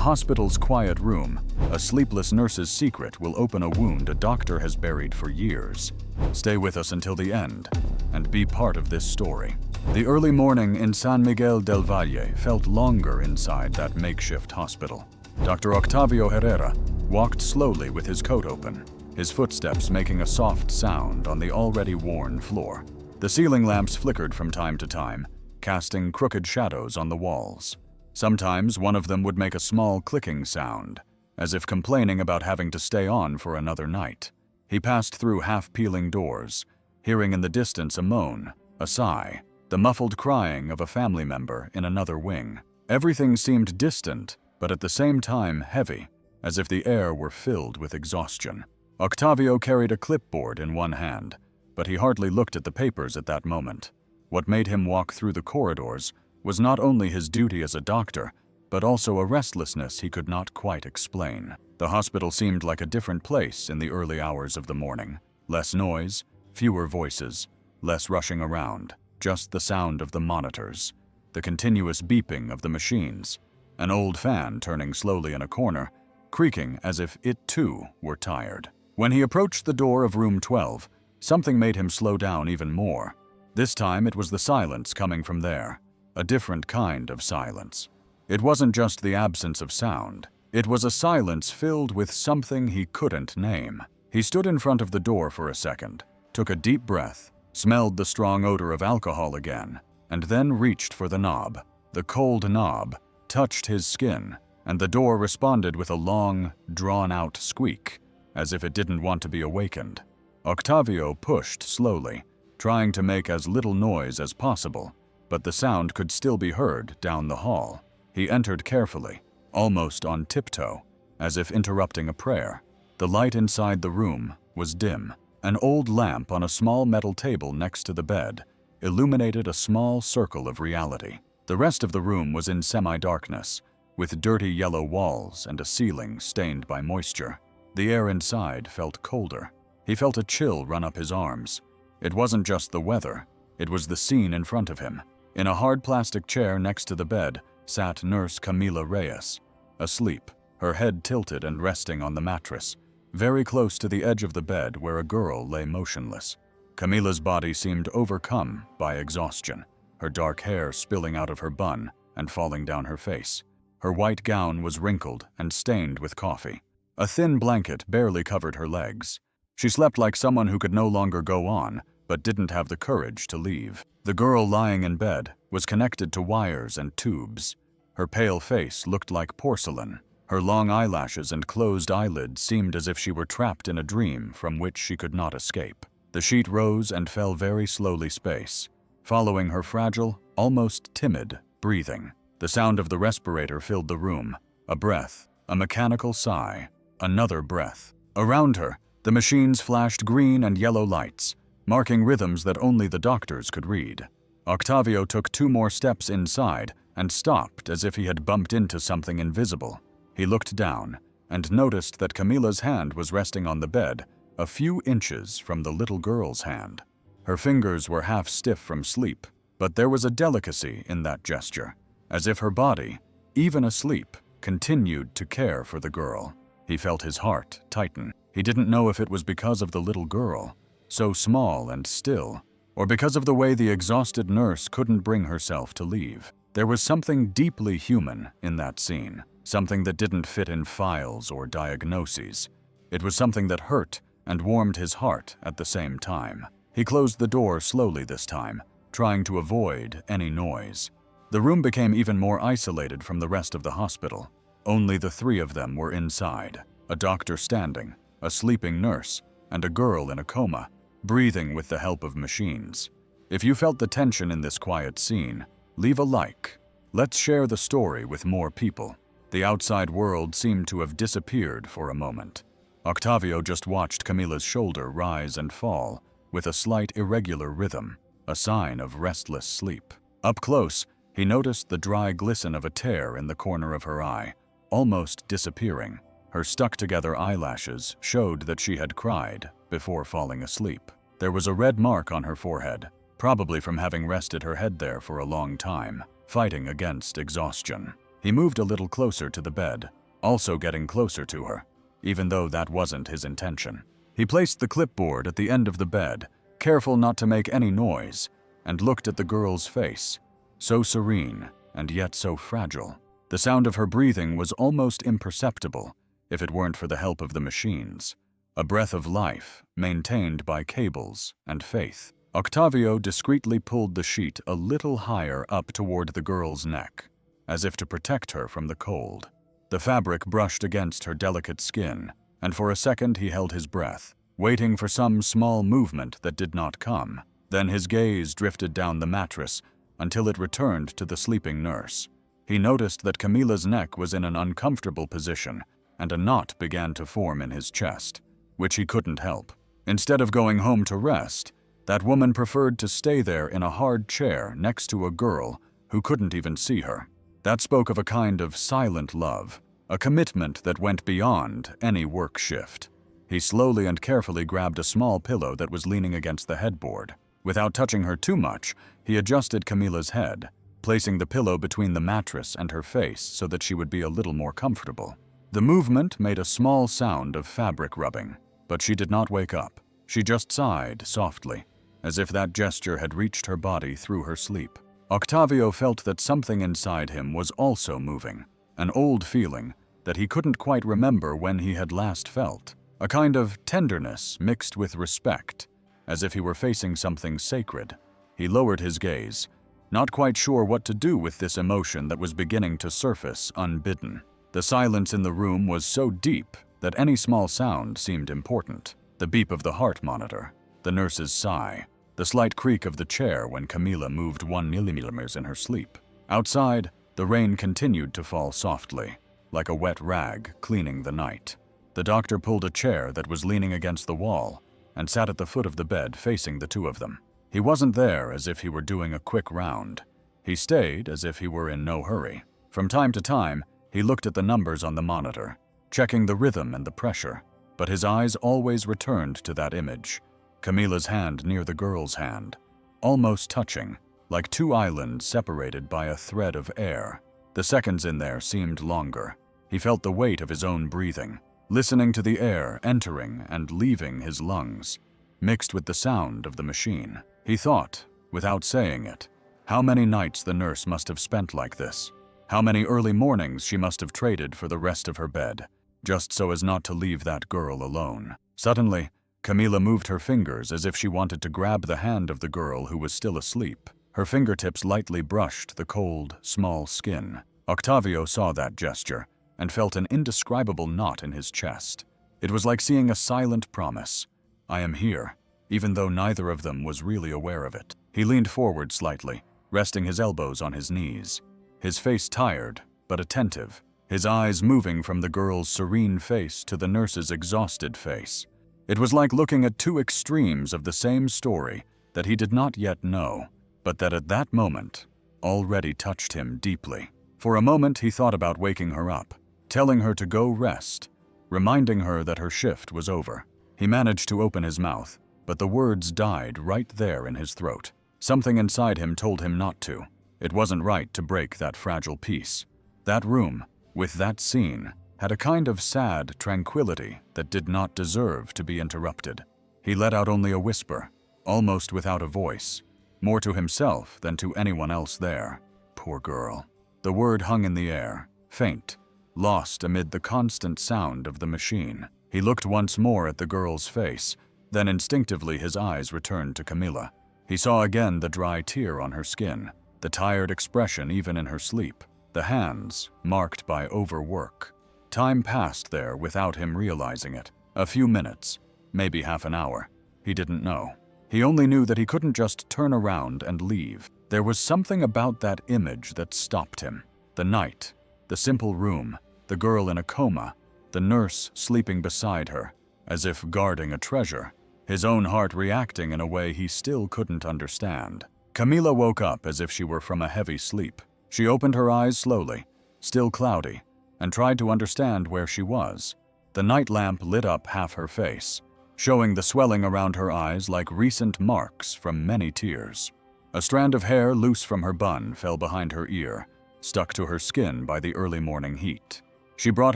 hospital's quiet room, a sleepless nurse's secret will open a wound a doctor has buried for years. Stay with us until the end, and be part of this story. The early morning in San Miguel del Valle felt longer inside that makeshift hospital. Dr. Octavio Herrera walked slowly with his coat open, his footsteps making a soft sound on the already worn floor. The ceiling lamps flickered from time to time, casting crooked shadows on the walls. Sometimes one of them would make a small clicking sound, as if complaining about having to stay on for another night. He passed through half-peeling doors, hearing in the distance a moan, a sigh, the muffled crying of a family member in another wing. Everything seemed distant, but at the same time heavy, as if the air were filled with exhaustion. Octavio carried a clipboard in one hand, but he hardly looked at the papers at that moment. What made him walk through the corridors was not only his duty as a doctor, but also a restlessness he could not quite explain. The hospital seemed like a different place in the early hours of the morning. Less noise, fewer voices, less rushing around, just the sound of the monitors, the continuous beeping of the machines, an old fan turning slowly in a corner, creaking as if it too were tired. When he approached the door of room 12, something made him slow down even more. This time it was the silence coming from there, a different kind of silence. It wasn't just the absence of sound. It was a silence filled with something he couldn't name. He stood in front of the door for a second, took a deep breath, smelled the strong odor of alcohol again, and then reached for the knob. The cold knob touched his skin, and the door responded with a long, drawn-out squeak, as if it didn't want to be awakened. Octavio pushed slowly, trying to make as little noise as possible, but the sound could still be heard down the hall. He entered carefully, almost on tiptoe, as if interrupting a prayer. The light inside the room was dim. An old lamp on a small metal table next to the bed illuminated a small circle of reality. The rest of the room was in semi-darkness, with dirty yellow walls and a ceiling stained by moisture. The air inside felt colder. He felt a chill run up his arms. It wasn't just the weather, it was the scene in front of him. In a hard plastic chair next to the bed sat Nurse Camila Reyes, asleep, her head tilted and resting on the mattress, very close to the edge of the bed where a girl lay motionless. Camila's body seemed overcome by exhaustion, her dark hair spilling out of her bun and falling down her face. Her white gown was wrinkled and stained with coffee. A thin blanket barely covered her legs. She slept like someone who could no longer go on, but didn't have the courage to leave. The girl lying in bed was connected to wires and tubes. Her pale face looked like porcelain. Her long eyelashes and closed eyelids seemed as if she were trapped in a dream from which she could not escape. The sheet rose and fell very slowly space, following her fragile, almost timid, breathing. The sound of the respirator filled the room. A breath, a mechanical sigh, another breath. Around her, the machines flashed green and yellow lights, marking rhythms that only the doctors could read. Octavio took 2 more steps inside and stopped as if he had bumped into something invisible. He looked down and noticed that Camila's hand was resting on the bed, a few inches from the little girl's hand. Her fingers were half stiff from sleep, but there was a delicacy in that gesture, as if her body, even asleep, continued to care for the girl. He felt his heart tighten. He didn't know if it was because of the little girl, so small and still, or because of the way the exhausted nurse couldn't bring herself to leave. There was something deeply human in that scene, something that didn't fit in files or diagnoses. It was something that hurt and warmed his heart at the same time. He closed the door slowly this time, trying to avoid any noise. The room became even more isolated from the rest of the hospital. Only the 3 of them were inside, a doctor standing, a sleeping nurse, and a girl in a coma, breathing with the help of machines. If you felt the tension in this quiet scene, leave a like. Let's share the story with more people. The outside world seemed to have disappeared for a moment. Octavio just watched Camila's shoulder rise and fall with a slight irregular rhythm, a sign of restless sleep. Up close, he noticed the dry glisten of a tear in the corner of her eye, almost disappearing. Her stuck-together eyelashes showed that she had cried before falling asleep. There was a red mark on her forehead, probably from having rested her head there for a long time, fighting against exhaustion. He moved a little closer to the bed, also getting closer to her, even though that wasn't his intention. He placed the clipboard at the end of the bed, careful not to make any noise, and looked at the girl's face, so serene and yet so fragile. The sound of her breathing was almost imperceptible if it weren't for the help of the machines, a breath of life maintained by cables and faith. Octavio discreetly pulled the sheet a little higher up toward the girl's neck, as if to protect her from the cold. The fabric brushed against her delicate skin, and for a second he held his breath, waiting for some small movement that did not come. Then his gaze drifted down the mattress until it returned to the sleeping nurse. He noticed that Camila's neck was in an uncomfortable position, and a knot began to form in his chest, which he couldn't help. Instead of going home to rest, that woman preferred to stay there in a hard chair next to a girl who couldn't even see her. That spoke of a kind of silent love, a commitment that went beyond any work shift. He slowly and carefully grabbed a small pillow that was leaning against the headboard. Without touching her too much, he adjusted Camila's head, placing the pillow between the mattress and her face so that she would be a little more comfortable. The movement made a small sound of fabric rubbing, but she did not wake up. She just sighed softly, as if that gesture had reached her body through her sleep. Octavio felt that something inside him was also moving, an old feeling that he couldn't quite remember when he had last felt, a kind of tenderness mixed with respect, as if he were facing something sacred. He lowered his gaze, not quite sure what to do with this emotion that was beginning to surface unbidden. The silence in the room was so deep that any small sound seemed important. The beep of the heart monitor, the nurse's sigh, the slight creak of the chair when Camila moved 1 millimeter in her sleep. Outside, the rain continued to fall softly, like a wet rag cleaning the night. The doctor pulled a chair that was leaning against the wall and sat at the foot of the bed facing the two of them. He wasn't there as if he were doing a quick round. He stayed as if he were in no hurry. From time to time, he looked at the numbers on the monitor, checking the rhythm and the pressure, but his eyes always returned to that image, Camila's hand near the girl's hand, almost touching, like two islands separated by a thread of air. The seconds in there seemed longer. He felt the weight of his own breathing, listening to the air entering and leaving his lungs, mixed with the sound of the machine. He thought, without saying it, how many nights the nurse must have spent like this, how many early mornings she must have traded for the rest of her bed, just so as not to leave that girl alone. Suddenly, Camila moved her fingers as if she wanted to grab the hand of the girl who was still asleep. Her fingertips lightly brushed the cold, small skin. Octavio saw that gesture and felt an indescribable knot in his chest. It was like seeing a silent promise. I am here, even though neither of them was really aware of it. He leaned forward slightly, resting his elbows on his knees, his face tired but attentive, his eyes moving from the girl's serene face to the nurse's exhausted face. It was like looking at two extremes of the same story that he did not yet know, but that at that moment already touched him deeply. For a moment he thought about waking her up, telling her to go rest, reminding her that her shift was over. He managed to open his mouth, but the words died right there in his throat. Something inside him told him not to. It wasn't right to break that fragile peace. That room, with that scene, had a kind of sad tranquility that did not deserve to be interrupted. He let out only a whisper, almost without a voice, more to himself than to anyone else there. Poor girl. The word hung in the air, faint, lost amid the constant sound of the machine. He looked once more at the girl's face, then instinctively his eyes returned to Camila. He saw again the dry tear on her skin, the tired expression even in her sleep, the hands marked by overwork. Time passed there without him realizing it. A few minutes, maybe half an hour. He didn't know. He only knew that he couldn't just turn around and leave. There was something about that image that stopped him. The night, the simple room, the girl in a coma, the nurse sleeping beside her, as if guarding a treasure, his own heart reacting in a way he still couldn't understand. Camila woke up as if she were from a heavy sleep. She opened her eyes slowly, still cloudy, and tried to understand where she was. The night lamp lit up half her face, showing the swelling around her eyes like recent marks from many tears. A strand of hair loose from her bun fell behind her ear, stuck to her skin by the early morning heat. She brought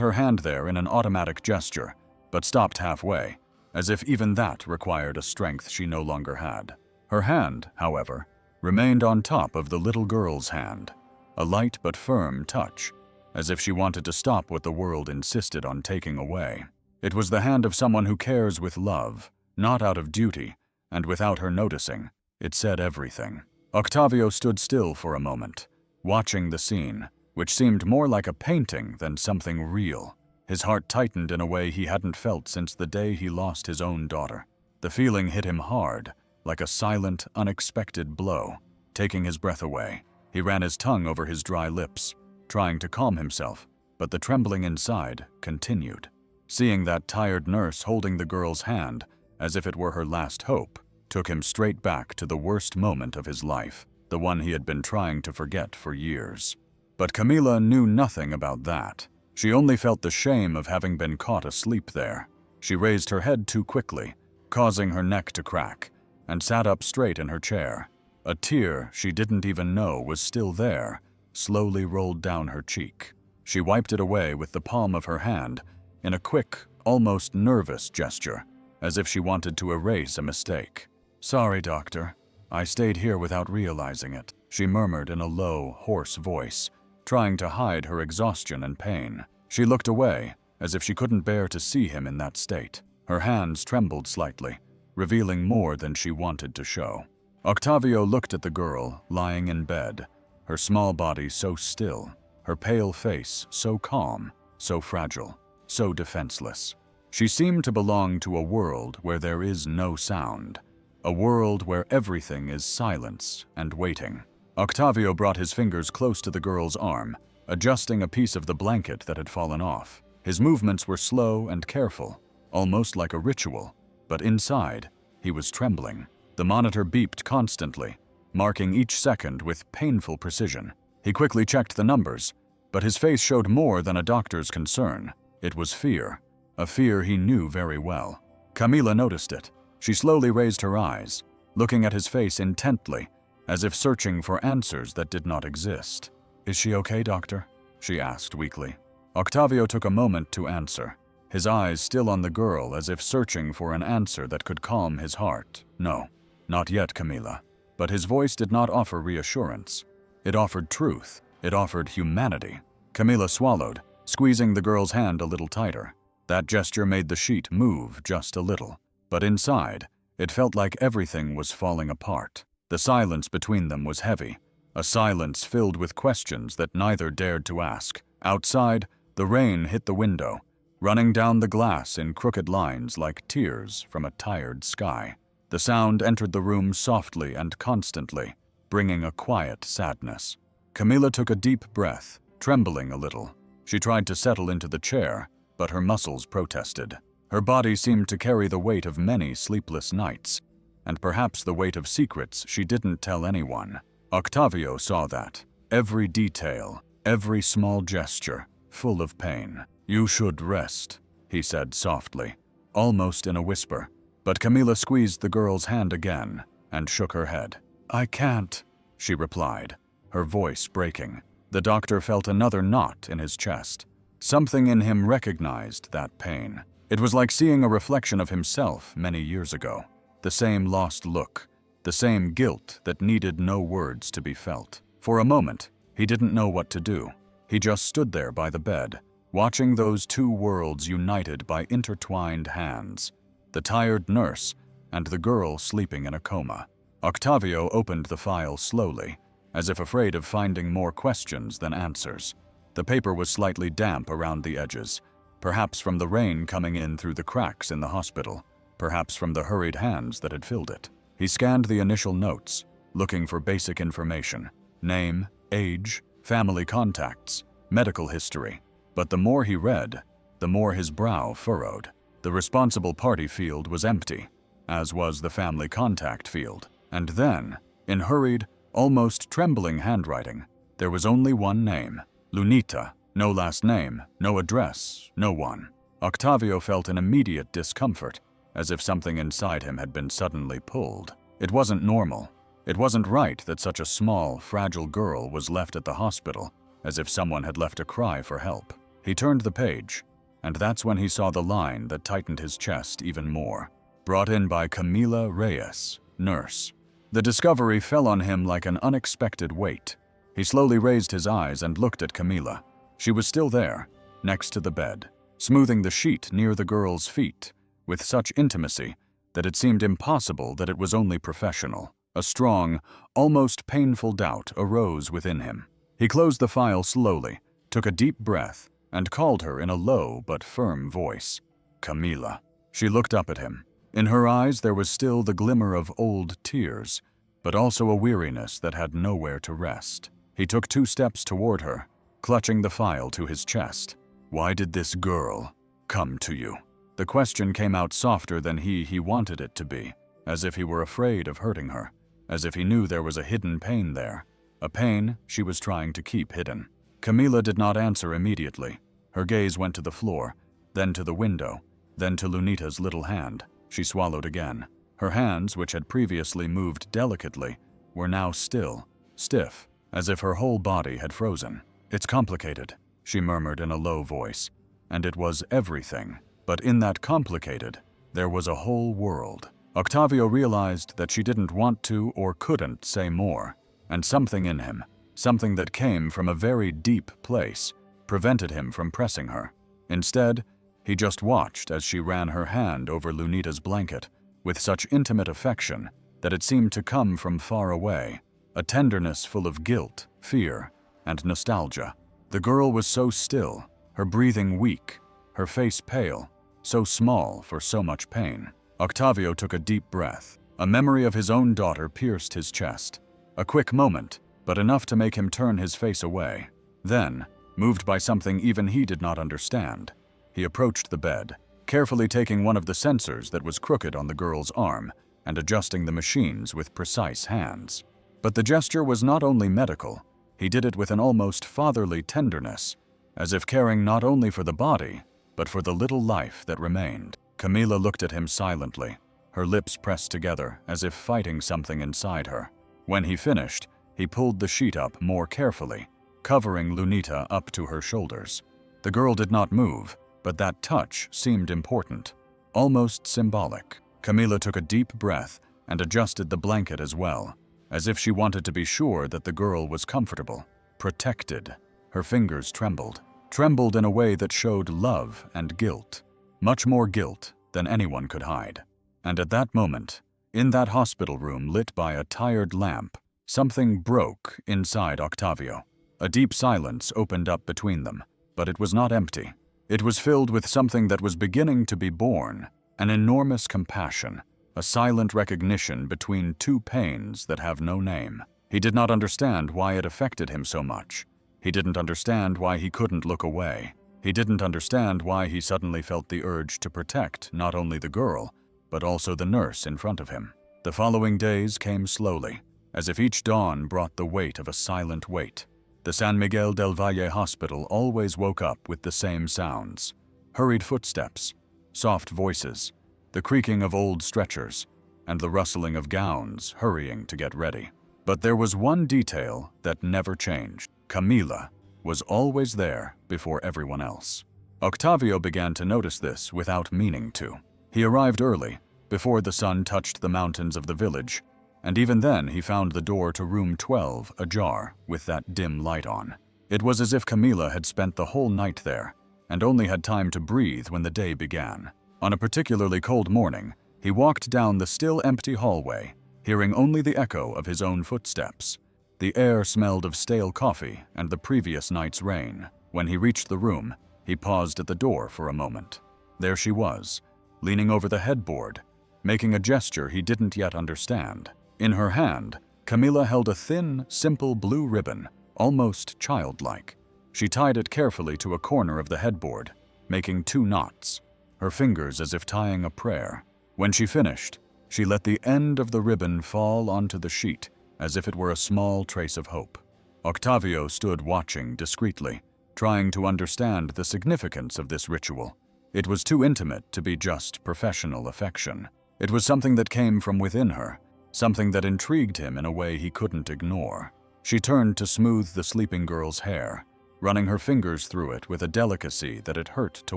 her hand there in an automatic gesture, but stopped halfway, as if even that required a strength she no longer had. Her hand, however, remained on top of the little girl's hand, a light but firm touch, as if she wanted to stop what the world insisted on taking away. It was the hand of someone who cares with love, not out of duty, and without her noticing, it said everything. Octavio stood still for a moment, watching the scene, which seemed more like a painting than something real. His heart tightened in a way he hadn't felt since the day he lost his own daughter. The feeling hit him hard, like a silent, unexpected blow, taking his breath away. He ran his tongue over his dry lips, trying to calm himself, but the trembling inside continued. Seeing that tired nurse holding the girl's hand, as if it were her last hope, took him straight back to the worst moment of his life, the one he had been trying to forget for years. But Camila knew nothing about that. She only felt the shame of having been caught asleep there. She raised her head too quickly, causing her neck to crack, and sat up straight in her chair. A tear she didn't even know was still there slowly rolled down her cheek. She wiped it away with the palm of her hand in a quick, almost nervous gesture, as if she wanted to erase a mistake. "Sorry, doctor. I stayed here without realizing it," she murmured in a low, hoarse voice, trying to hide her exhaustion and pain. She looked away, as if she couldn't bear to see him in that state. Her hands trembled slightly, revealing more than she wanted to show. Octavio looked at the girl, lying in bed, her small body so still, her pale face so calm, so fragile, so defenseless. She seemed to belong to a world where there is no sound, a world where everything is silence and waiting. Octavio brought his fingers close to the girl's arm, adjusting a piece of the blanket that had fallen off. His movements were slow and careful, almost like a ritual, but inside, he was trembling. The monitor beeped constantly, marking each second with painful precision. He quickly checked the numbers, but his face showed more than a doctor's concern. It was fear, a fear he knew very well. Camila noticed it. She slowly raised her eyes, looking at his face intently, as if searching for answers that did not exist. "Is she okay, doctor?" she asked weakly. Octavio took a moment to answer, his eyes still on the girl as if searching for an answer that could calm his heart. "No, not yet, Camila." But his voice did not offer reassurance. It offered truth. It offered humanity. Camila swallowed, squeezing the girl's hand a little tighter. That gesture made the sheet move just a little, but inside, it felt like everything was falling apart. The silence between them was heavy, a silence filled with questions that neither dared to ask. Outside, the rain hit the window, running down the glass in crooked lines like tears from a tired sky. The sound entered the room softly and constantly, bringing a quiet sadness. Camila took a deep breath, trembling a little. She tried to settle into the chair, but her muscles protested. Her body seemed to carry the weight of many sleepless nights, and perhaps the weight of secrets she didn't tell anyone. Octavio saw that. Every detail, every small gesture, full of pain. "You should rest," he said softly, almost in a whisper. But Camila squeezed the girl's hand again and shook her head. "I can't," she replied, her voice breaking. The doctor felt another knot in his chest. Something in him recognized that pain. It was like seeing a reflection of himself many years ago. The same lost look, the same guilt that needed no words to be felt. For a moment, he didn't know what to do. He just stood there by the bed, watching those two worlds united by intertwined hands. The tired nurse and the girl sleeping in a coma. Octavio opened the file slowly, as if afraid of finding more questions than answers. The paper was slightly damp around the edges, perhaps from the rain coming in through the cracks in the hospital, perhaps from the hurried hands that had filled it. He scanned the initial notes, looking for basic information: name, age, family contacts, medical history. But the more he read, the more his brow furrowed. The responsible party field was empty, as was the family contact field. And then, in hurried, almost trembling handwriting, there was only one name: Lunita. No last name, no address, no one. Octavio felt an immediate discomfort, as if something inside him had been suddenly pulled. It wasn't normal. It wasn't right that such a small, fragile girl was left at the hospital, as if someone had left a cry for help. He turned the page, and that's when he saw the line that tightened his chest even more. Brought in by Camila Reyes, nurse. The discovery fell on him like an unexpected weight. He slowly raised his eyes and looked at Camila. She was still there, next to the bed, smoothing the sheet near the girl's feet, with such intimacy that it seemed impossible that it was only professional. A strong, almost painful doubt arose within him. He closed the file slowly, took a deep breath, and called her in a low but firm voice. Camila. She looked up at him. In her eyes there was still the glimmer of old tears, but also a weariness that had nowhere to rest. He took 2 steps toward her, clutching the file to his chest. Why did this girl come to you? The question came out softer than he wanted it to be, as if he were afraid of hurting her, as if he knew there was a hidden pain there, a pain she was trying to keep hidden. Camila did not answer immediately. Her gaze went to the floor, then to the window, then to Lunita's little hand. She swallowed again. Her hands, which had previously moved delicately, were now still, stiff, as if her whole body had frozen. It's complicated, she murmured in a low voice, and it was everything. But in that complicated, there was a whole world. Octavio realized that she didn't want to or couldn't say more, and something in him, something that came from a very deep place, prevented him from pressing her. Instead, he just watched as she ran her hand over Lunita's blanket with such intimate affection that it seemed to come from far away, a tenderness full of guilt, fear, and nostalgia. The girl was so still, her breathing weak, her face pale, so small for so much pain. Octavio took a deep breath. A memory of his own daughter pierced his chest. A quick moment, but enough to make him turn his face away. Then, moved by something even he did not understand, he approached the bed, carefully taking one of the sensors that was crooked on the girl's arm and adjusting the machines with precise hands. But the gesture was not only medical, he did it with an almost fatherly tenderness, as if caring not only for the body, but for the little life that remained. Camila looked at him silently, her lips pressed together as if fighting something inside her. When he finished, he pulled the sheet up more carefully, covering Lunita up to her shoulders. The girl did not move, but that touch seemed important, almost symbolic. Camila took a deep breath and adjusted the blanket as well, as if she wanted to be sure that the girl was comfortable, protected. Her fingers trembled in a way that showed love and guilt, much more guilt than anyone could hide. And at that moment, in that hospital room lit by a tired lamp, something broke inside Octavio. A deep silence opened up between them, but it was not empty. It was filled with something that was beginning to be born, an enormous compassion, a silent recognition between 2 pains that have no name. He did not understand why it affected him so much. He didn't understand why he couldn't look away. He didn't understand why he suddenly felt the urge to protect not only the girl, but also the nurse in front of him. The following days came slowly, as if each dawn brought the weight of a silent weight. The San Miguel del Valle hospital always woke up with the same sounds: hurried footsteps, soft voices, the creaking of old stretchers, and the rustling of gowns hurrying to get ready. But there was one detail that never changed. Camila was always there before everyone else. Octavio began to notice this without meaning to. He arrived early, before the sun touched the mountains of the village, and even then he found the door to room 12 ajar with that dim light on. It was as if Camila had spent the whole night there and only had time to breathe when the day began. On a particularly cold morning, he walked down the still empty hallway, hearing only the echo of his own footsteps. The air smelled of stale coffee and the previous night's rain. When he reached the room, he paused at the door for a moment. There she was, leaning over the headboard, making a gesture he didn't yet understand. In her hand, Camila held a thin, simple blue ribbon, almost childlike. She tied it carefully to a corner of the headboard, making 2 knots, her fingers as if tying a prayer. When she finished, she let the end of the ribbon fall onto the sheet, as if it were a small trace of hope. Octavio stood watching discreetly, trying to understand the significance of this ritual. It was too intimate to be just professional affection. It was something that came from within her, something that intrigued him in a way he couldn't ignore. She turned to smooth the sleeping girl's hair, running her fingers through it with a delicacy that it hurt to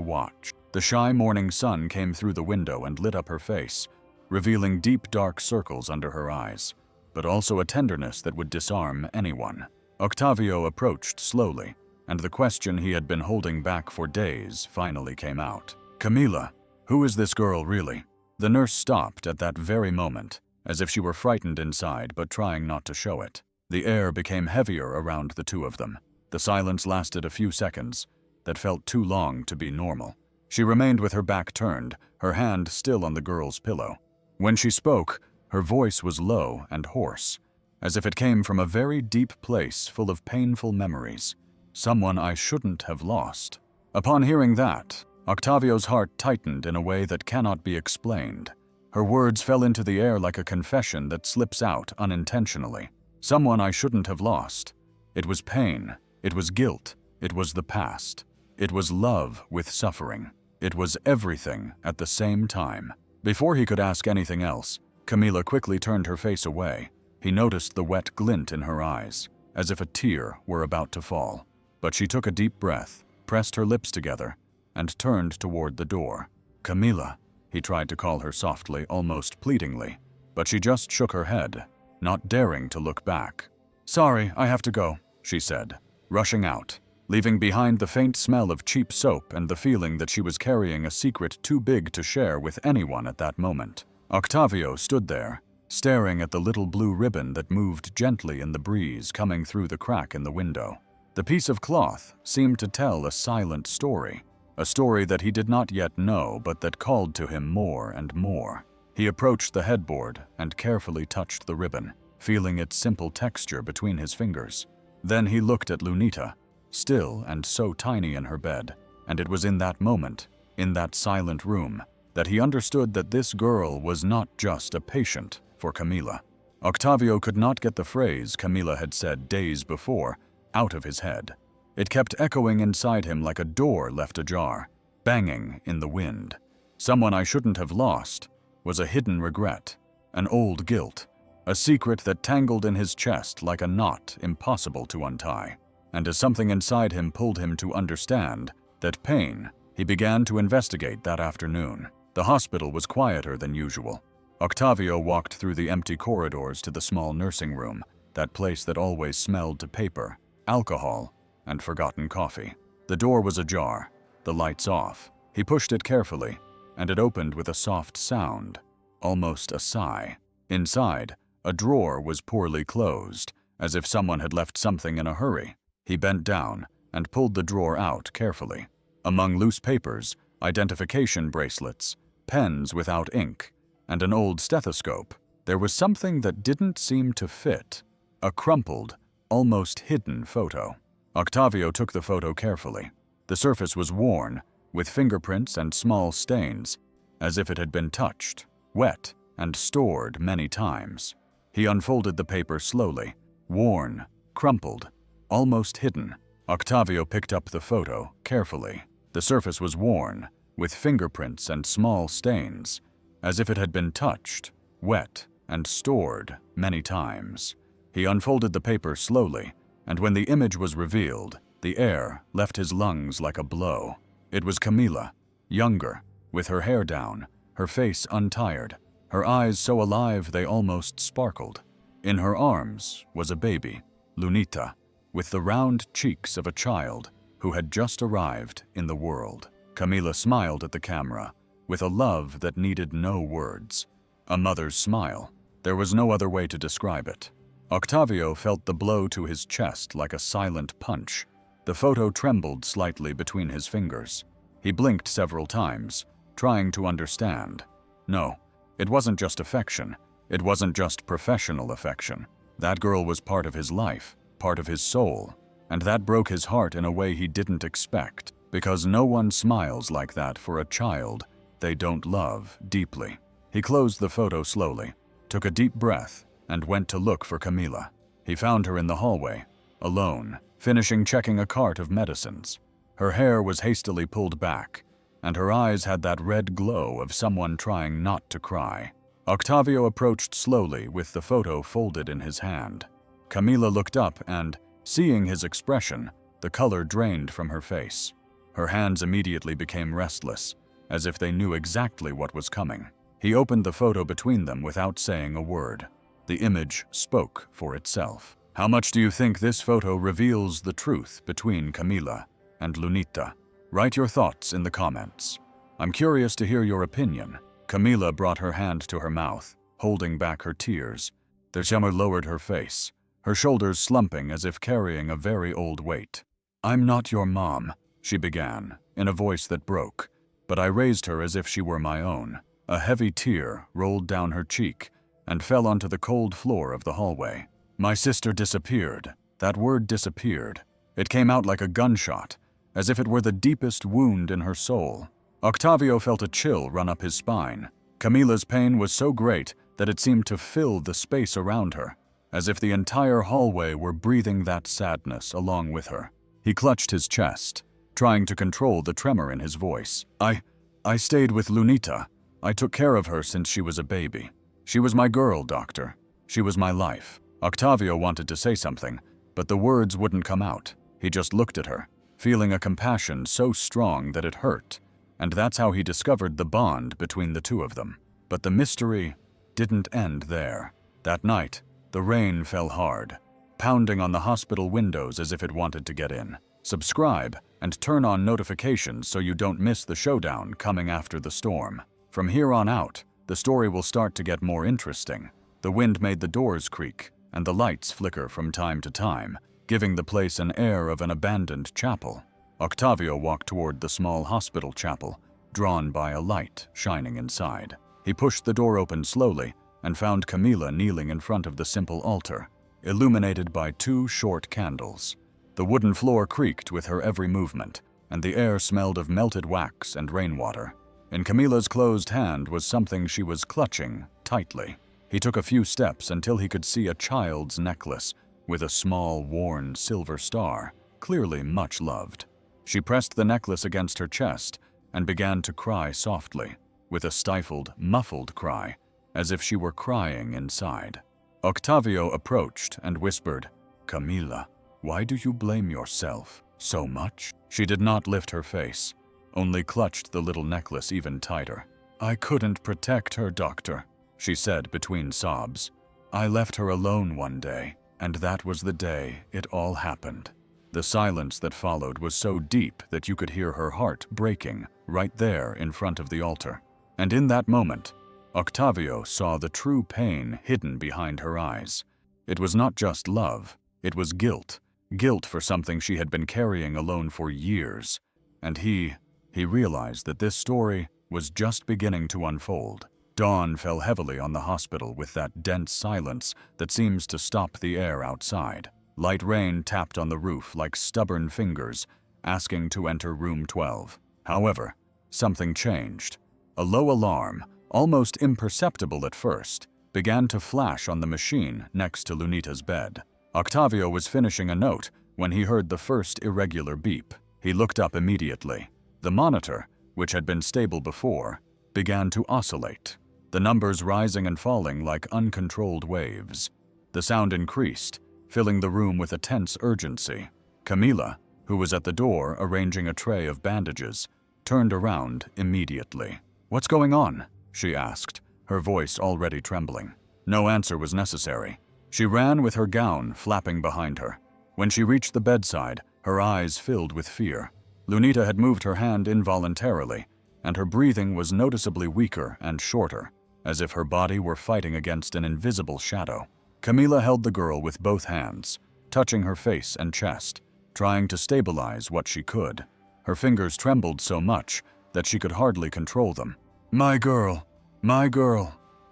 watch. The shy morning sun came through the window and lit up her face, revealing deep dark circles under her eyes, but also a tenderness that would disarm anyone. Octavio approached slowly, and the question he had been holding back for days finally came out. "Camila, who is this girl really?" The nurse stopped at that very moment, as if she were frightened inside but trying not to show it. The air became heavier around the two of them. The silence lasted a few seconds that felt too long to be normal. She remained with her back turned, her hand still on the girl's pillow. When she spoke, her voice was low and hoarse, as if it came from a very deep place full of painful memories. "Someone I shouldn't have lost." Upon hearing that, Octavio's heart tightened in a way that cannot be explained. Her words fell into the air like a confession that slips out unintentionally. Someone I shouldn't have lost. It was pain. It was guilt. It was the past. It was love with suffering. It was everything at the same time. Before he could ask anything else, Camila quickly turned her face away. He noticed the wet glint in her eyes, as if a tear were about to fall. But she took a deep breath, pressed her lips together, and turned toward the door. "Camila," he tried to call her softly, almost pleadingly, but she just shook her head, not daring to look back. "Sorry, I have to go," she said, rushing out, leaving behind the faint smell of cheap soap and the feeling that she was carrying a secret too big to share with anyone at that moment. Octavio stood there, staring at the little blue ribbon that moved gently in the breeze coming through the crack in the window. The piece of cloth seemed to tell a silent story, a story that he did not yet know but that called to him more and more. He approached the headboard and carefully touched the ribbon, feeling its simple texture between his fingers. Then he looked at Lunita, still and so tiny in her bed, and it was in that moment, in that silent room, that he understood that this girl was not just a patient for Camila. Octavio could not get the phrase Camila had said days before out of his head. It kept echoing inside him like a door left ajar, banging in the wind. Someone I shouldn't have lost was a hidden regret, an old guilt, a secret that tangled in his chest like a knot impossible to untie. And as something inside him pulled him to understand that pain, he began to investigate that afternoon. The hospital was quieter than usual. Octavio walked through the empty corridors to the small nursing room, that place that always smelled to paper, alcohol, and forgotten coffee. The door was ajar, the lights off. He pushed it carefully, and it opened with a soft sound, almost a sigh. Inside, a drawer was poorly closed, as if someone had left something in a hurry. He bent down and pulled the drawer out carefully. Among loose papers, identification bracelets, pens without ink, and an old stethoscope, there was something that didn't seem to fit. A crumpled, almost hidden photo. Octavio took the photo carefully. The surface was worn, with fingerprints and small stains, as if it had been touched, wet, and stored many times. He unfolded the paper slowly, worn, crumpled, almost hidden. Octavio picked up the photo carefully. The surface was worn, with fingerprints and small stains, as if it had been touched, wet, and stored many times. He unfolded the paper slowly, and when the image was revealed, the air left his lungs like a blow. It was Camila, younger, with her hair down, her face untired, her eyes so alive they almost sparkled. In her arms was a baby, Lunita, with the round cheeks of a child who had just arrived in the world. Camila smiled at the camera, with a love that needed no words. A mother's smile. There was no other way to describe it. Octavio felt the blow to his chest like a silent punch. The photo trembled slightly between his fingers. He blinked several times, trying to understand. No, it wasn't just affection. It wasn't just professional affection. That girl was part of his life, part of his soul, and that broke his heart in a way he didn't expect, because no one smiles like that for a child they don't love deeply. He closed the photo slowly, took a deep breath, and went to look for Camila. He found her in the hallway, alone, finishing checking a cart of medicines. Her hair was hastily pulled back, and her eyes had that red glow of someone trying not to cry. Octavio approached slowly with the photo folded in his hand. Camila looked up and, seeing his expression, The color drained from her face. Her hands immediately became restless, as if they knew exactly what was coming. He opened the photo between them without saying a word. The image spoke for itself. How much do you think this photo reveals the truth between Camila and Lunita? Write your thoughts in the comments. I'm curious to hear your opinion. Camila brought her hand to her mouth, holding back her tears. The shimmer lowered her face, her shoulders slumping as if carrying a very old weight. I'm not your mom, she began, in a voice that broke, but I raised her as if she were my own. A heavy tear rolled down her cheek and fell onto the cold floor of the hallway. My sister disappeared. That word disappeared. It came out like a gunshot, as if it were the deepest wound in her soul. Octavio felt a chill run up his spine. Camila's pain was so great that it seemed to fill the space around her, as if the entire hallway were breathing that sadness along with her. He clutched his chest, trying to control the tremor in his voice. I stayed with Lunita. I took care of her since she was a baby. She was my girl, doctor. She was my life. Octavio wanted to say something, but the words wouldn't come out. He just looked at her, feeling a compassion so strong that it hurt, and that's how he discovered the bond between the two of them. But the mystery didn't end there. That night, the rain fell hard, pounding on the hospital windows as if it wanted to get in. Subscribe and turn on notifications so you don't miss the showdown coming after the storm. From here on out, the story will start to get more interesting. The wind made the doors creak, and the lights flicker from time to time, giving the place an air of an abandoned chapel. Octavio walked toward the small hospital chapel, drawn by a light shining inside. He pushed the door open slowly and found Camila kneeling in front of the simple altar, illuminated by 2 short candles. The wooden floor creaked with her every movement, and the air smelled of melted wax and rainwater. In Camila's closed hand was something she was clutching tightly. He took a few steps until he could see a child's necklace with a small, worn silver star, clearly much loved. She pressed the necklace against her chest and began to cry softly, with a stifled, muffled cry, as if she were crying inside. Octavio approached and whispered, "Camila, why do you blame yourself so much?" She did not lift her face, only clutched the little necklace even tighter. "I couldn't protect her, doctor," she said between sobs. "I left her alone one day, and that was the day it all happened." The silence that followed was so deep that you could hear her heart breaking right there in front of the altar. And in that moment, Octavio saw the true pain hidden behind her eyes. It was not just love, it was guilt. Guilt for something she had been carrying alone for years. And he realized that this story was just beginning to unfold. Dawn fell heavily on the hospital with that dense silence that seems to stop the air outside. Light rain tapped on the roof like stubborn fingers, asking to enter room 12. However, something changed. A low alarm, almost imperceptible at first, began to flash on the machine next to Lunita's bed. Octavio was finishing a note when he heard the first irregular beep. He looked up immediately. The monitor, which had been stable before, began to oscillate, the numbers rising and falling like uncontrolled waves. The sound increased, filling the room with a tense urgency. Camila, who was at the door arranging a tray of bandages, turned around immediately. "What's going on?" she asked, her voice already trembling. No answer was necessary. She ran with her gown flapping behind her. When she reached the bedside, her eyes filled with fear. Lunita had moved her hand involuntarily, and her breathing was noticeably weaker and shorter, as if her body were fighting against an invisible shadow. Camila held the girl with both hands, touching her face and chest, trying to stabilize what she could. Her fingers trembled so much that she could hardly control them. My girl,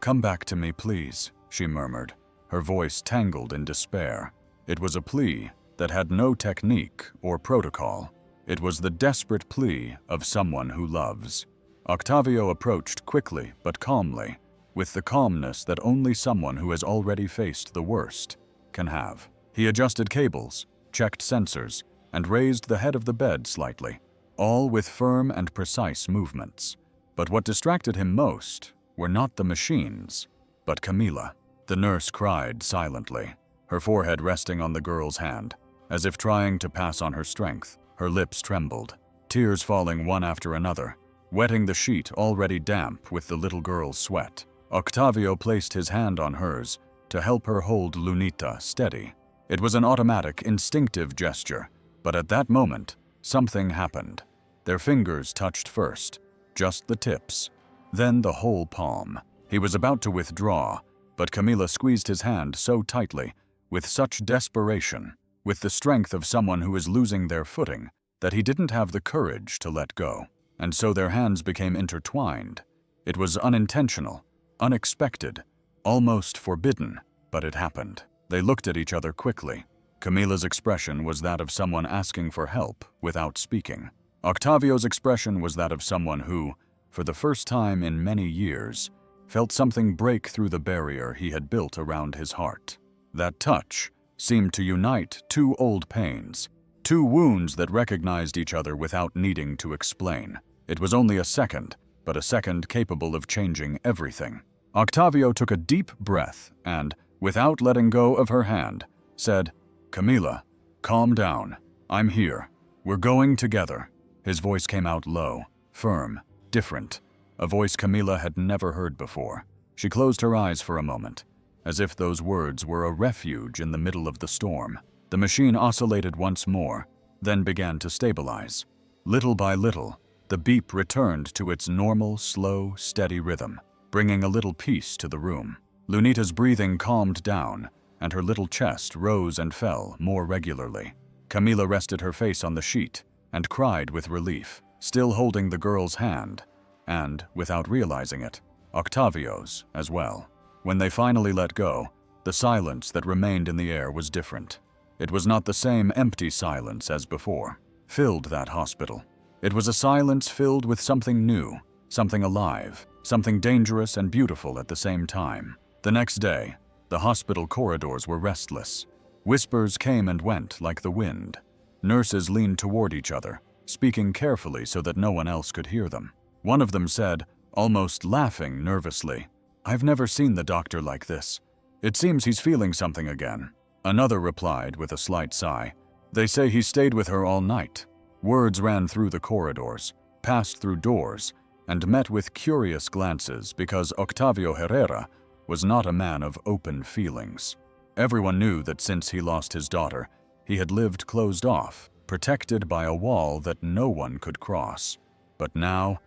come back to me, please," she murmured, her voice tangled in despair. It was a plea that had no technique or protocol. It was the desperate plea of someone who loves. Octavio approached quickly but calmly, with the calmness that only someone who has already faced the worst can have. He adjusted cables, checked sensors, and raised the head of the bed slightly, all with firm and precise movements. But what distracted him most were not the machines, but Camila. The nurse cried silently, her forehead resting on the girl's hand. as if trying to pass on her strength. Her lips trembled, tears falling one after another, wetting the sheet already damp with the little girl's sweat. Octavio placed his hand on hers to help her hold Lunita steady. It was an automatic, instinctive gesture, but at that moment, something happened. Their fingers touched first, just the tips, then the whole palm. He was about to withdraw, but Camila squeezed his hand so tightly, with such desperation, with the strength of someone who is losing their footing, that he didn't have the courage to let go. And so their hands became intertwined. It was unintentional, unexpected, almost forbidden, but it happened. They looked at each other quickly. Camila's expression was that of someone asking for help without speaking. Octavio's expression was that of someone who, for the first time in many years, felt something break through the barrier he had built around his heart. That touch seemed to unite two old pains, two wounds that recognized each other without needing to explain. It was only a second, but a second capable of changing everything. Octavio took a deep breath and, without letting go of her hand, said, "Camila, calm down. I'm here. We're going together." His voice came out low, firm, different, a voice Camila had never heard before. She closed her eyes for a moment, as if those words were a refuge in the middle of the storm. The machine oscillated once more, then began to stabilize. Little by little, the beep returned to its normal, slow, steady rhythm, bringing a little peace to the room. Lunita's breathing calmed down, and her little chest rose and fell more regularly. Camila rested her face on the sheet and cried with relief, still holding the girl's hand, and, without realizing it, Octavio's as well. When they finally let go, the silence that remained in the air was different. It was not the same empty silence as before, filled that hospital. It was a silence filled with something new, something alive, something dangerous and beautiful at the same time. The next day, the hospital corridors were restless. Whispers came and went like the wind. Nurses leaned toward each other, speaking carefully so that no one else could hear them. One of them said, almost laughing nervously, "I've never seen the doctor like this. It seems he's feeling something again." Another replied with a slight sigh, "They say he stayed with her all night." Words ran through the corridors, passed through doors, and met with curious glances because Octavio Herrera was not a man of open feelings. Everyone knew that since he lost his daughter, he had lived closed off, protected by a wall that no one could cross. But now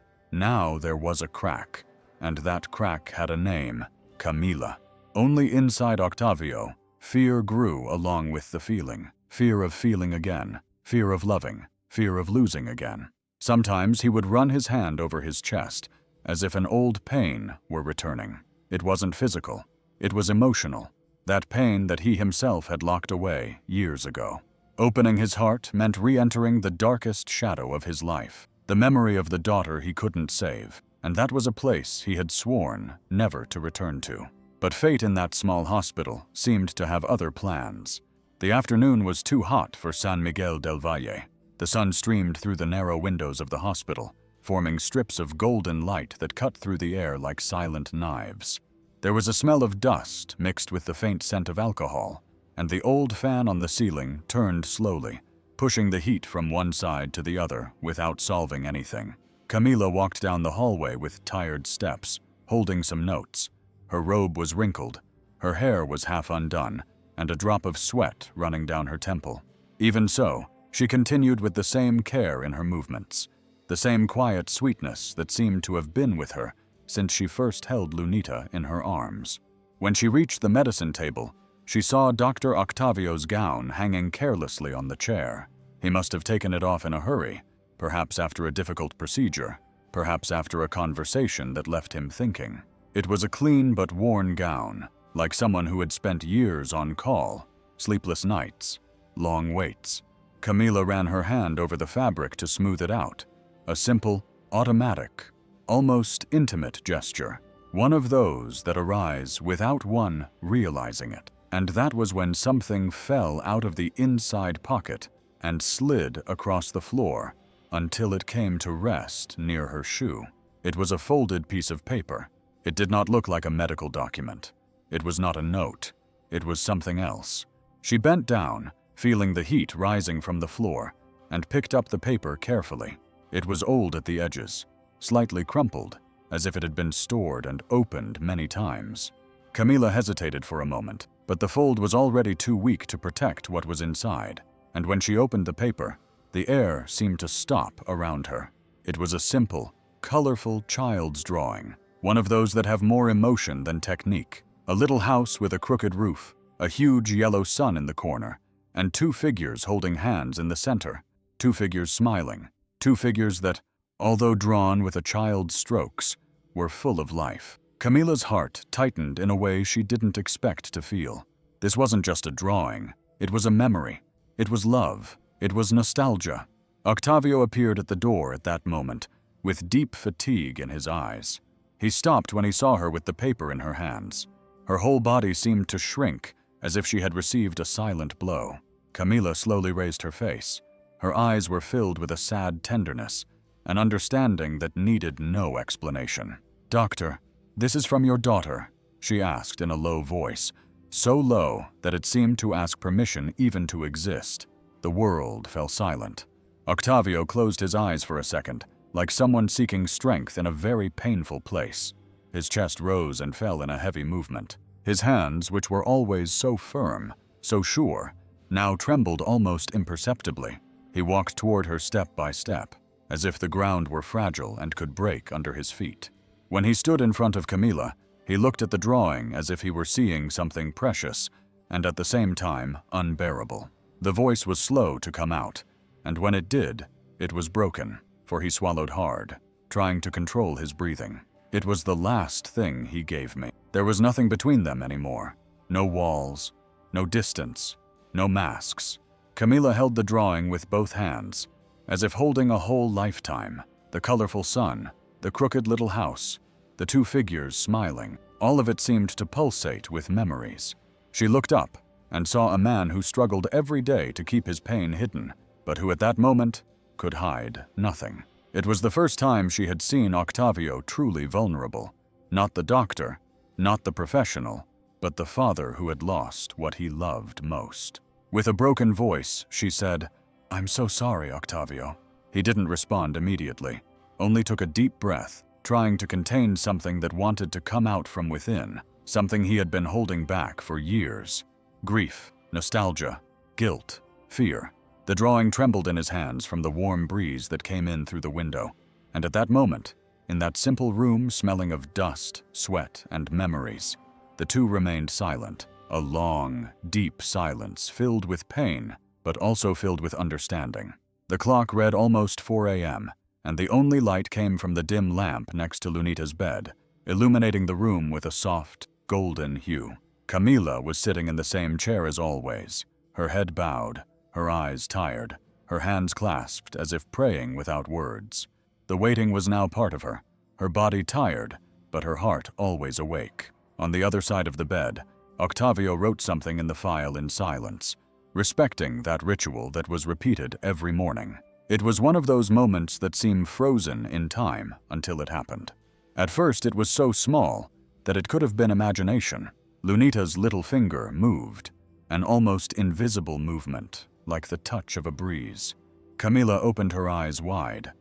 there was a crack, and that crack had a name, Camila. Only inside Octavio, fear grew along with the feeling. Fear of feeling again, fear of loving, fear of losing again. Sometimes he would run his hand over his chest, as if an old pain were returning. It wasn't physical, it was emotional, that pain that he himself had locked away years ago. Opening his heart meant re-entering the darkest shadow of his life, the memory of the daughter he couldn't save, and that was a place he had sworn never to return to. But fate in that small hospital seemed to have other plans. The afternoon was too hot for San Miguel del Valle. The sun streamed through the narrow windows of the hospital, forming strips of golden light that cut through the air like silent knives. There was a smell of dust mixed with the faint scent of alcohol, and the old fan on the ceiling turned slowly, pushing the heat from one side to the other without solving anything. Camila walked down the hallway with tired steps, holding some notes. Her robe was wrinkled, her hair was half undone, and a drop of sweat running down her temple. Even so, she continued with the same care in her movements, the same quiet sweetness that seemed to have been with her since she first held Lunita in her arms. When she reached the medicine table, she saw Dr. Octavio's gown hanging carelessly on the chair. He must have taken it off in a hurry, perhaps after a difficult procedure, perhaps after a conversation that left him thinking. It was a clean but worn gown, like someone who had spent years on call, sleepless nights, long waits. Camila ran her hand over the fabric to smooth it out, a simple, automatic, almost intimate gesture, one of those that arise without one realizing it. And that was when something fell out of the inside pocket and slid across the floor until it came to rest near her shoe. It was a folded piece of paper. It did not look like a medical document. It was not a note. It was something else. She bent down feeling the heat rising from the floor, and picked up the paper carefully. It was old at the edges, slightly crumpled, as if it had been stored and opened many times. Camila hesitated for a moment, but the fold was already too weak to protect what was inside, and when she opened the paper, the air seemed to stop around her. It was a simple, colorful child's drawing, one of those that have more emotion than technique. A little house with a crooked roof, a huge yellow sun in the corner, and two figures holding hands in the center, two figures smiling, two figures that, although drawn with a child's strokes, were full of life. Camila's heart tightened in a way she didn't expect to feel. This wasn't just a drawing, it was a memory. It was love. It was nostalgia. Octavio appeared at the door at that moment, with deep fatigue in his eyes. He stopped when he saw her with the paper in her hands. Her whole body seemed to shrink, as if she had received a silent blow. Camila slowly raised her face. Her eyes were filled with a sad tenderness, an understanding that needed no explanation. "Doctor, this is from your daughter," she asked in a low voice, so low that it seemed to ask permission even to exist. The world fell silent. Octavio closed his eyes for a second, like someone seeking strength in a very painful place. His chest rose and fell in a heavy movement. His hands, which were always so firm, so sure, now trembled almost imperceptibly. He walked toward her step by step, as if the ground were fragile and could break under his feet. When he stood in front of Camila, he looked at the drawing as if he were seeing something precious and at the same time unbearable. The voice was slow to come out, and when it did, it was broken, for he swallowed hard, trying to control his breathing. "It was the last thing he gave me." There was nothing between them anymore. No walls, no distance, no masks. Camila held the drawing with both hands, as if holding a whole lifetime. The colorful sun, the crooked little house, the two figures smiling, all of it seemed to pulsate with memories. She looked up and saw a man who struggled every day to keep his pain hidden, but who at that moment could hide nothing. It was the first time she had seen Octavio truly vulnerable. Not the doctor, not the professional, but the father who had lost what he loved most. With a broken voice, she said, "I'm so sorry, Octavio." He didn't respond immediately, only took a deep breath, trying to contain something that wanted to come out from within, something he had been holding back for years. Grief, nostalgia, guilt, fear. The drawing trembled in his hands from the warm breeze that came in through the window, and at that moment, in that simple room smelling of dust, sweat, and memories, the two remained silent, a long, deep silence filled with pain, but also filled with understanding. The clock read almost 4 a.m., and the only light came from the dim lamp next to Lunita's bed, illuminating the room with a soft, golden hue. Camila was sitting in the same chair as always, her head bowed, her eyes tired, her hands clasped as if praying without words. The waiting was now part of her body tired, but her heart always awake. On the other side of the bed, Octavio wrote something in the file in silence, respecting that ritual that was repeated every morning. It was one of those moments that seem frozen in time until it happened. At first it was so small that it could have been imagination. Lunita's little finger moved, an almost invisible movement, like the touch of a breeze. Camila opened her eyes wide,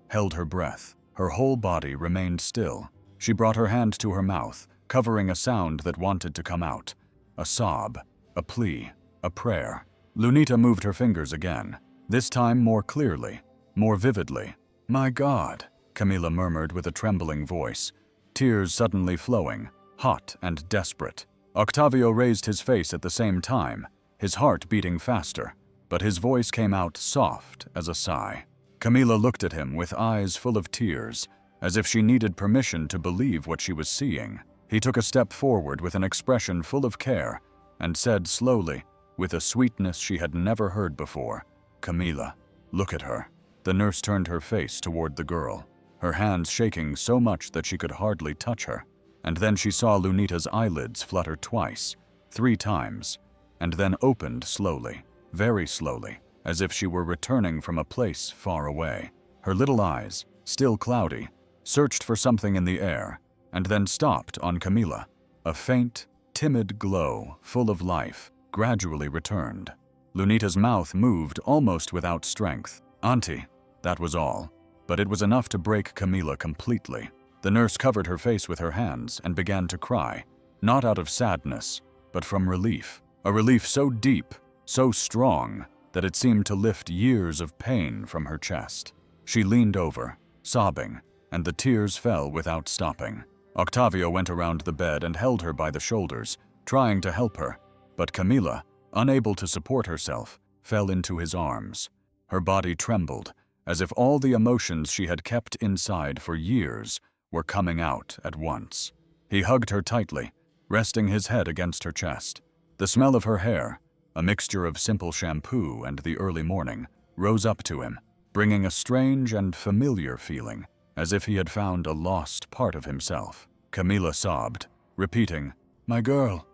held her breath. Her whole body remained still. She brought her hand to her mouth, covering a sound that wanted to come out. A sob, a plea, a prayer. Lunita moved her fingers again, this time more clearly, more vividly. "My God," Camila murmured with a trembling voice, tears suddenly flowing, hot and desperate. Octavio raised his face at the same time, his heart beating faster, but his voice came out soft as a sigh. Camila looked at him with eyes full of tears, as if she needed permission to believe what she was seeing. He took a step forward with an expression full of care and said slowly, with a sweetness she had never heard before, "Camila, look at her." The nurse turned her face toward the girl, her hands shaking so much that she could hardly touch her. And then she saw Lunita's eyelids flutter twice, 3 times, and then opened slowly, very slowly, as if she were returning from a place far away. Her little eyes, still cloudy, searched for something in the air, and then stopped on Camila. A faint, timid glow, full of life, gradually returned. Lunita's mouth moved almost without strength. "Auntie," that was all. But it was enough to break Camila completely. The nurse covered her face with her hands and began to cry, not out of sadness, but from relief. A relief so deep, so strong, that it seemed to lift years of pain from her chest. She leaned over, sobbing, and the tears fell without stopping. Octavio went around the bed and held her by the shoulders, trying to help her, but Camila, unable to support herself, fell into his arms. Her body trembled, as if all the emotions she had kept inside for years were coming out at once. He hugged her tightly, resting his head against her chest. The smell of her hair, a mixture of simple shampoo and the early morning, rose up to him, bringing a strange and familiar feeling, as if he had found a lost part of himself. Camila sobbed, repeating, my girl,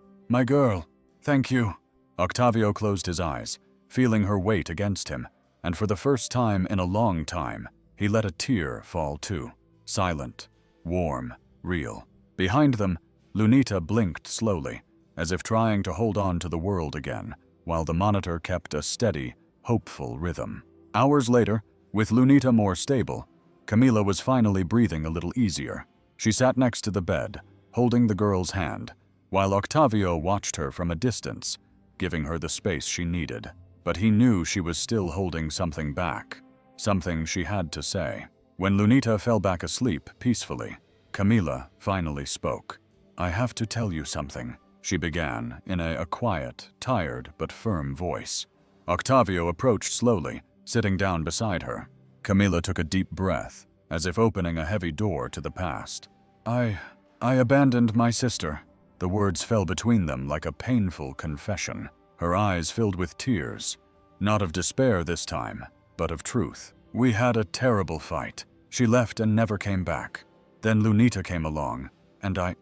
thank you." Octavio closed his eyes, feeling her weight against him, and for the first time in a long time, he let a tear fall too. Silent, warm, real. Behind them, Lunita blinked slowly, as if trying to hold on to the world again, while the monitor kept a steady, hopeful rhythm. Hours later, with Lunita more stable, Camila was finally breathing a little easier. She sat next to the bed, holding the girl's hand, while Octavio watched her from a distance, giving her the space she needed. But he knew she was still holding something back, something she had to say. When Lunita fell back asleep peacefully, Camila finally spoke. "I have to tell you something," she began in a quiet, tired but firm voice. Octavio approached slowly, sitting down beside her. Camila took a deep breath, as if opening a heavy door to the past. I abandoned my sister." The words fell between them like a painful confession. Her eyes filled with tears, not of despair this time, but of truth. "We had a terrible fight. She left and never came back. Then Lunita came along, and I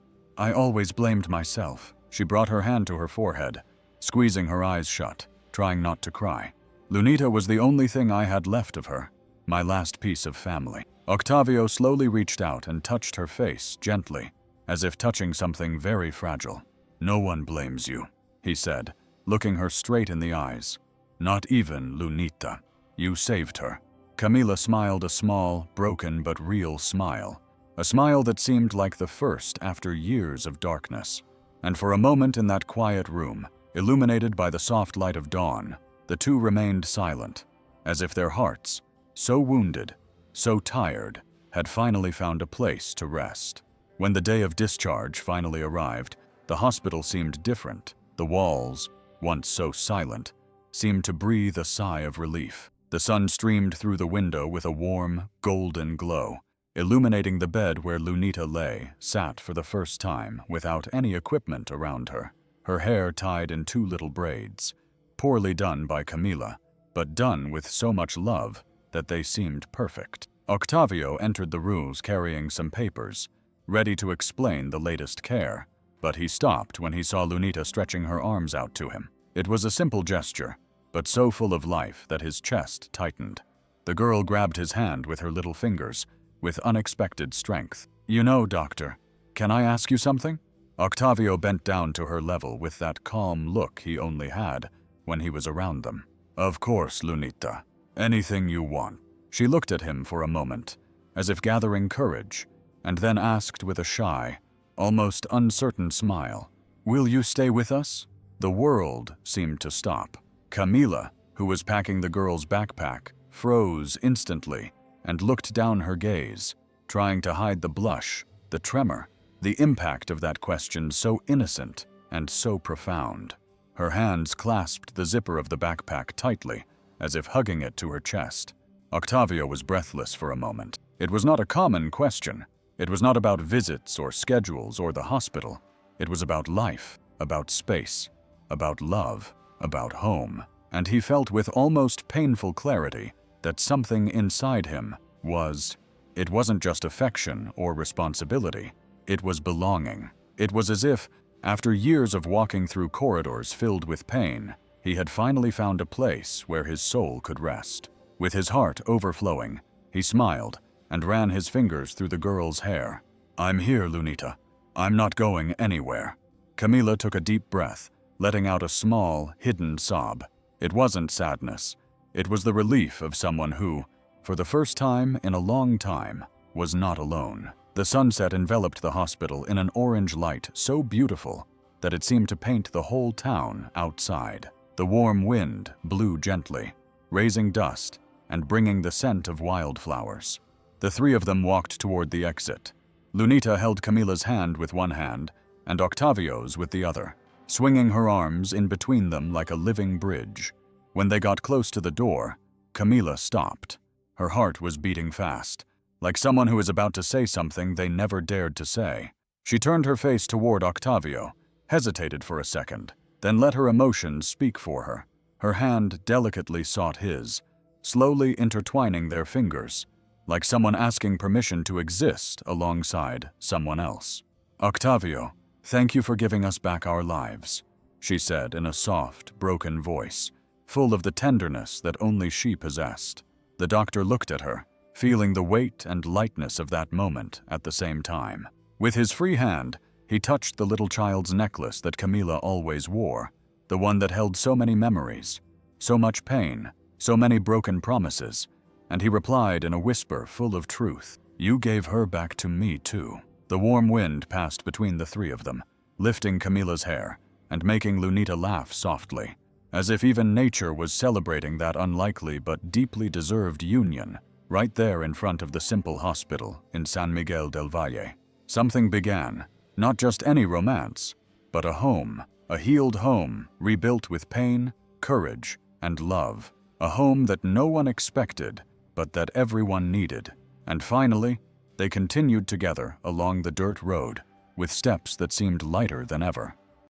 always blamed myself." She brought her hand to her forehead, squeezing her eyes shut, trying not to cry. "Lunita was the only thing I had left of her, my last piece of family." Octavio slowly reached out and touched her face gently, as if touching something very fragile. "No one blames you," he said, looking her straight in the eyes. "Not even Lunita. You saved her." Camila smiled a small, broken but real smile, a smile that seemed like the first after years of darkness. And for a moment in that quiet room, illuminated by the soft light of dawn, the two remained silent, as if their hearts, so wounded, so tired, had finally found a place to rest. When the day of discharge finally arrived, the hospital seemed different. The walls, once so silent, seemed to breathe a sigh of relief. The sun streamed through the window with a warm, golden glow, illuminating the bed where Lunita sat for the first time without any equipment around her, her hair tied in 2 little braids, poorly done by Camila, but done with so much love that they seemed perfect. Octavio entered the room carrying some papers, ready to explain the latest care, but he stopped when he saw Lunita stretching her arms out to him. It was a simple gesture, but so full of life that his chest tightened. The girl grabbed his hand with her little fingers, with unexpected strength. "You know, doctor, can I ask you something?" Octavio bent down to her level with that calm look he only had when he was around them. "Of course, Lunita. Anything you want." She looked at him for a moment, as if gathering courage, and then asked with a shy, almost uncertain smile, "Will you stay with us?" The world seemed to stop. Camila, who was packing the girl's backpack, froze instantly and looked down her gaze, trying to hide the blush, the tremor, the impact of that question so innocent and so profound. Her hands clasped the zipper of the backpack tightly, as if hugging it to her chest. Octavio was breathless for a moment. It was not a common question. It was not about visits or schedules or the hospital. It was about life, about space, about love, about home. And he felt with almost painful clarity that something inside him it wasn't just affection or responsibility, it was belonging. It was as if, after years of walking through corridors filled with pain, he had finally found a place where his soul could rest. With his heart overflowing, he smiled and ran his fingers through the girl's hair. "I'm here, Lunita. I'm not going anywhere." Camila took a deep breath, letting out a small, hidden sob. It wasn't sadness. It was the relief of someone who, for the first time in a long time, was not alone. The sunset enveloped the hospital in an orange light so beautiful that it seemed to paint the whole town outside. The warm wind blew gently, raising dust and bringing the scent of wildflowers. The three of them walked toward the exit. Lunita held Camila's hand with one hand and Octavio's with the other, swinging her arms in between them like a living bridge. When they got close to the door, Camila stopped. Her heart was beating fast, like someone who is about to say something they never dared to say. She turned her face toward Octavio, hesitated for a second, then let her emotions speak for her. Her hand delicately sought his, slowly intertwining their fingers, like someone asking permission to exist alongside someone else. "Octavio, thank you for giving us back our lives," she said in a soft, broken voice, full of the tenderness that only she possessed. The doctor looked at her, feeling the weight and lightness of that moment at the same time. With his free hand, he touched the little child's necklace that Camila always wore, the one that held so many memories, so much pain, so many broken promises, and he replied in a whisper full of truth, "You gave her back to me too." The warm wind passed between the three of them, lifting Camila's hair and making Lunita laugh softly, as if even nature was celebrating that unlikely but deeply deserved union right there in front of the simple hospital in San Miguel del Valle. Something began, not just any romance, but a home, a healed home rebuilt with pain, courage, and love, a home that no one expected but that everyone needed. And finally, they continued together along the dirt road with steps that seemed lighter than ever.